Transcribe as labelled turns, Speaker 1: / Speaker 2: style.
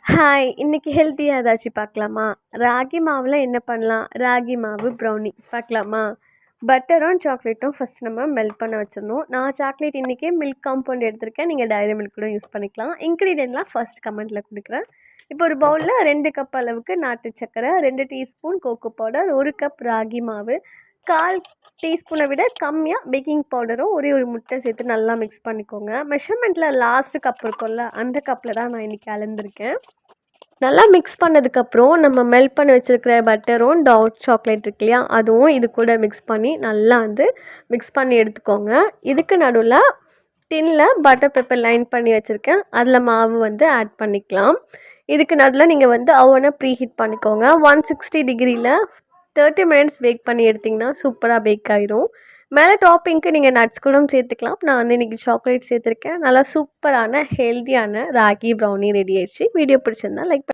Speaker 1: Hi! இன்னைக்கு ஹெல்த்தியா ஏதாச்சும் பார்க்கலாமா? ராகி மாவுல என்ன பண்ணலாம்? ராகி மாவு ப்ரௌனி பார்க்கலாமா? பட்டரும், சாக்லேட்டும் ஃபர்ஸ்ட் நம்ம மெல்ட் பண்ண வச்சிடணும். நான் சாக்லேட் இன்றைக்கி மில்க் காம்பவுண்ட் எடுத்திருக்கேன். நீங்கள் டைரி மில்க் கூட யூஸ் பண்ணிக்கலாம். இன்க்ரீடியன்ட்லாம் ஃபர்ஸ்ட் கமெண்ட்டில் கொடுக்குறேன். இப்போ ஒரு பவுலில் 2 கப் அளவுக்கு நாட்டு சர்க்கரை, 2 teaspoon cocoa powder, 1 cup ragi மாவு, 1/4 டீஸ்பூனை விட கம்மியாக பேக்கிங் பவுடரும், ஒரே ஒரு முட்டை சேர்த்து நல்லா மிக்ஸ் பண்ணிக்கோங்க. மெஷர்மெண்ட்டில் லாஸ்ட்டு கப் இருக்கும்ல, அந்த கப்பில் தான் நான் இன்றைக்கி அளந்திருக்கேன். நல்லா மிக்ஸ் பண்ணதுக்கப்புறம் நம்ம மெல்ட் பண்ணி வச்சுருக்கிற பட்டரும் டார்க் சாக்லேட் இருக்கு இல்லையா, அதுவும் இது கூட மிக்ஸ் பண்ணி நல்லா மிக்ஸ் பண்ணி எடுத்துக்கோங்க. இதுக்கு நடுவில் டின்னில் பட்டர் பேப்பர் லைன் பண்ணி வச்சுருக்கேன். அதில் மாவு ஆட் பண்ணிக்கலாம். இதுக்கு நடுவில் நீங்கள் அவனை ப்ரீ ஹீட் பண்ணிக்கோங்க. 160 டிகிரியில் 30 மினிட்ஸ் பேக் பண்ணி எடுத்திங்கன்னா சூப்பராக பேக் ஆயிரும். மேலே டாப்பிங்க்கு நீங்கள் நட்ஸ் கூட சேர்த்துக்கலாம். நான் இன்றைக்கி சாக்லேட் சேர்த்துருக்கேன். நல்லா சூப்பரான ஹெல்த்தியான ராகி ப்ரௌனி ரெடி ஆயிடுச்சு. வீடியோ பிடிச்சிருந்தா லைக்